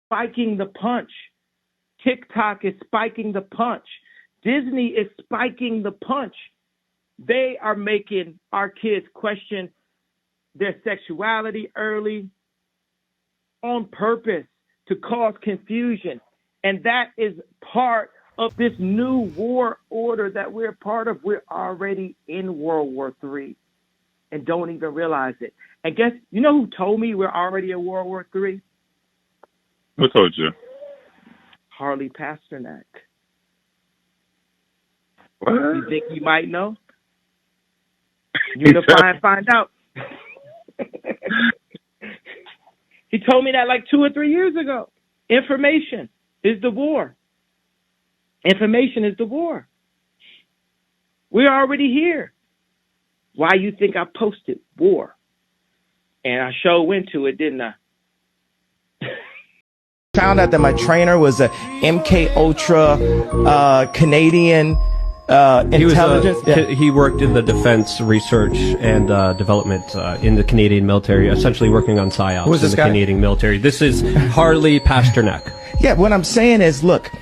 spiking the punch. TikTok is spiking the punch. Disney is spiking the punch. They are making our kids question their sexuality early on purpose to cause confusion. And that is part of this new war order that we're part of. We're already in World War III and don't even realize it. And guess, you know who told me we're already in World War III? Who told you? Harley Pasternak. What? You think you might know? Unify and find out. He told me that like 2 or 3 years ago. Information is the war. Information is the war. We're already here. Why you think I posted war? And I sure went to it, didn't I? Found out that my trainer was a MK Ultra Canadian intelligence. He worked in the defense research and development in the Canadian military, essentially working on psyops in the Canadian military. This is Harley Pasternak. Yeah, what I'm saying is, look,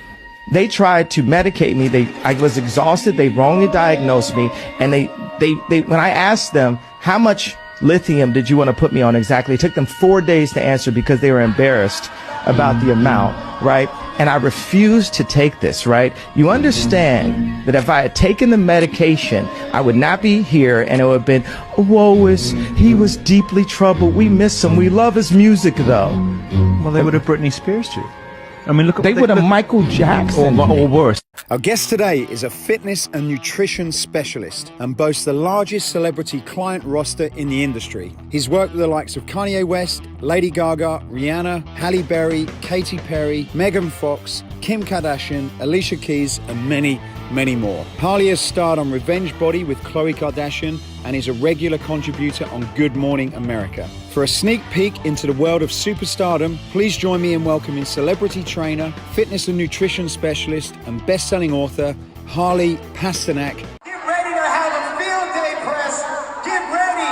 they tried to medicate me. I was exhausted. They wrongly diagnosed me, and they when I asked them how much lithium did you want to put me on exactly, it took them 4 days to answer because they were embarrassed about the amount, right? And I refused to take this, right? You understand that if I had taken the medication, I would not be here, and it would have been, he was deeply troubled. We miss him. We love his music, though. Well, they would have Britney Spears you. I mean, look. They would have Michael Jackson. Or worse. Our guest today is a fitness and nutrition specialist and boasts the largest celebrity client roster in the industry. He's worked with the likes of Kanye West, Lady Gaga, Rihanna, Halle Berry, Katy Perry, Megan Fox, Kim Kardashian, Alicia Keys, and many, many more. Harley has starred on Revenge Body with Khloe Kardashian and is a regular contributor on Good Morning America. For a sneak peek into the world of superstardom, please join me in welcoming celebrity trainer, fitness and nutrition specialist, and best-selling author, Harley Pasternak. Get ready to have a field day, press. Get ready,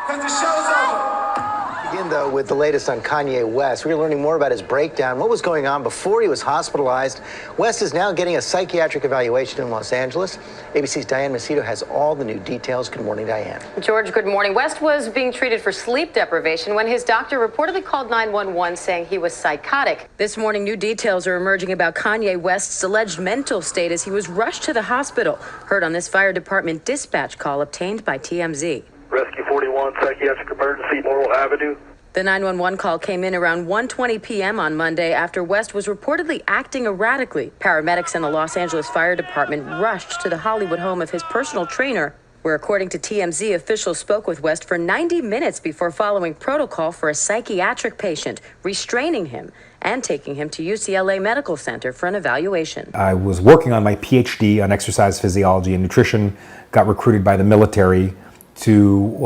because the show's over. Begin, though, with the latest on Kanye West. We're learning more about his breakdown, what was going on before he was hospitalized. West is now getting a psychiatric evaluation in Los Angeles. ABC's Diane Macedo has all the new details. Good morning, Diane. George, good morning. West was being treated for sleep deprivation when his doctor reportedly called 911 saying he was psychotic. This morning, new details are emerging about Kanye West's alleged mental state as he was rushed to the hospital. Heard on this fire department dispatch call obtained by TMZ. Rescue 41, psychiatric emergency, Laurel Avenue. The 911 call came in around 1:20 p.m. on Monday after West was reportedly acting erratically. Paramedics and the Los Angeles Fire Department rushed to the Hollywood home of his personal trainer, where, according to TMZ, officials spoke with West for 90 minutes before following protocol for a psychiatric patient, restraining him and taking him to UCLA Medical Center for an evaluation. I was working on my PhD on exercise physiology and nutrition, got recruited by the military to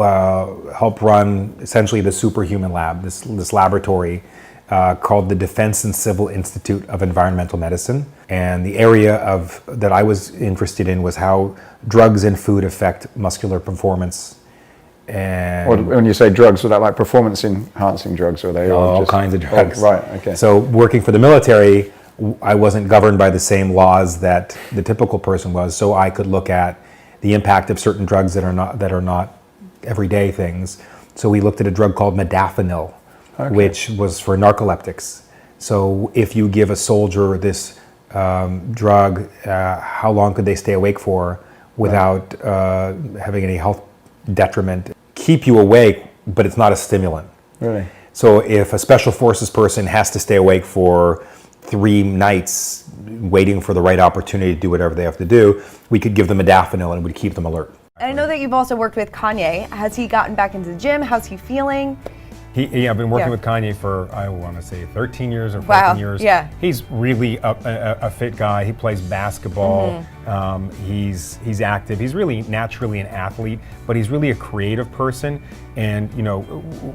help run essentially the superhuman lab, this laboratory called the Defense and Civil Institute of Environmental Medicine. And the area that I was interested in was how drugs and food affect muscular performance. And when you say drugs, are that like performance-enhancing drugs, or are they all just kinds of drugs? Oh, right, okay. So working for the military, I wasn't governed by the same laws that the typical person was, so I could look at the impact of certain drugs that are not everyday things. So we looked at a drug called modafinil, which was for narcoleptics. So if you give a soldier this drug, how long could they stay awake for without having any health detriment? Keep you awake, but it's not a stimulant. Really? So if a special forces person has to stay awake for 3 nights waiting for the right opportunity to do whatever they have to do, we could give them modafinil and it would keep them alert. I know that you've also worked with Kanye. Has he gotten back into the gym? How's he feeling? I've been working with Kanye for, I want to say, 13 years or 14 years. Yeah. He's really a fit guy. He plays basketball. He's active. He's really naturally an athlete, but he's really a creative person. And,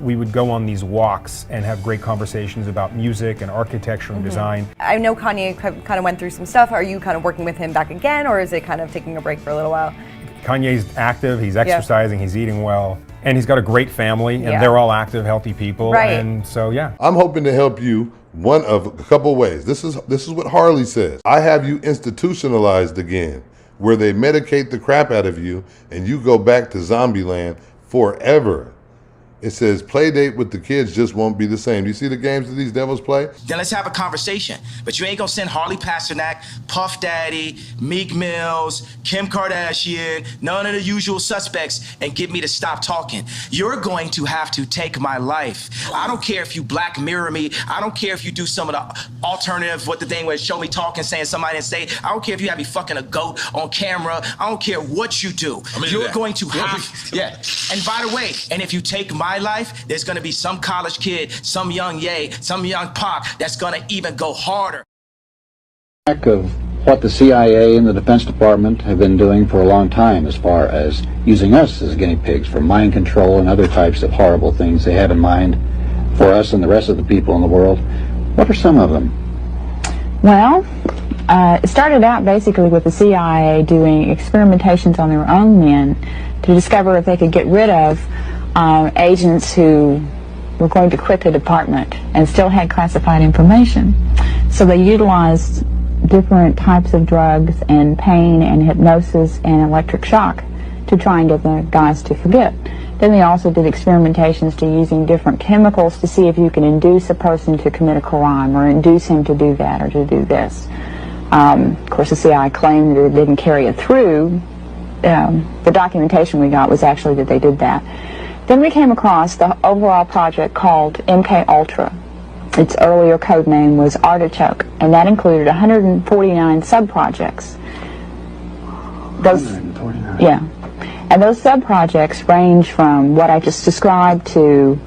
we would go on these walks and have great conversations about music and architecture and design. I know Kanye kind of went through some stuff. Are you kind of working with him back again, or is it kind of taking a break for a little while? Kanye's active, he's exercising, he's eating well, and he's got a great family, and they're all active, healthy people. Right. And so, yeah. I'm hoping to help you one of a couple ways. This is what Harley says. I have you institutionalized again, where they medicate the crap out of you and you go back to zombie land forever. It says play date with the kids just won't be the same. You see the games that these devils play? Then let's have a conversation. But you ain't gonna send Harley Pasternak, Puff Daddy, Meek Mills, Kim Kardashian, none of the usual suspects and get me to stop talking. You're going to have to take my life. I don't care if you Black Mirror me. I don't care if you do some of the alternative, what the thing was, show me talking, saying somebody didn't say. I don't care if you have me fucking a goat on camera. I don't care what you do. You're going to have, And by the way, and if you take my life, there's going to be some college kid, some young Ye, some young Pac that's going to even go harder. Of what the CIA and the Defense Department have been doing for a long time as far as using us as guinea pigs for mind control and other types of horrible things they have in mind for us and the rest of the people in the world. What are some of them? Well, it started out basically with the CIA doing experimentations on their own men to discover if they could get rid of agents who were going to quit the department and still had classified information. So they utilized different types of drugs and pain and hypnosis and electric shock to try and get the guys to forget. Then they also did experimentations to using different chemicals to see if you can induce a person to commit a crime or induce him to do that or to do this. Of course, the CIA claimed that it didn't carry it through. The documentation we got was actually that they did that. Then we came across the overall project called MK Ultra. Its earlier code name was Artichoke, and that included 149 sub-projects. Those, 149. Yeah. And those sub-projects range from what I just described to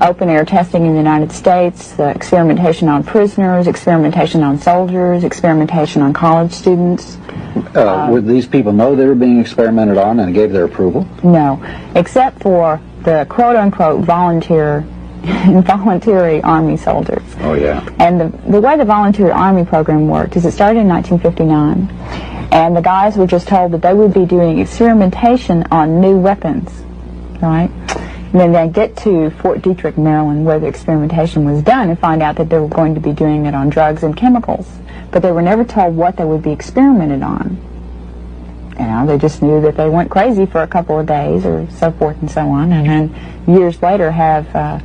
open-air testing in the United States, experimentation on prisoners, experimentation on soldiers, experimentation on college students. Would these people know they were being experimented on and gave their approval? No, except for the quote-unquote voluntary Army soldiers. Oh, yeah. And the way the voluntary Army program worked is it started in 1959, and the guys were just told that they would be doing experimentation on new weapons, right? And then they get to Fort Detrick, Maryland, where the experimentation was done, and find out that they were going to be doing it on drugs and chemicals. But they were never told what they would be experimented on. You know, they just knew that they went crazy for a couple of days or so forth and so on, and then years later have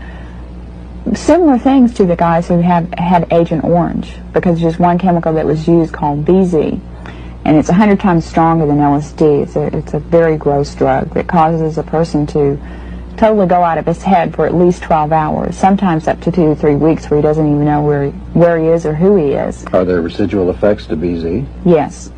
similar things to the guys who have had Agent Orange, because there's just one chemical that was used called BZ, and it's 100 times stronger than LSD. It's a very gross drug that causes a person to totally go out of his head for at least 12 hours, sometimes up to 2 to 3 weeks, where he doesn't even know where he is or who he is. Are there residual effects to BZ? Yes.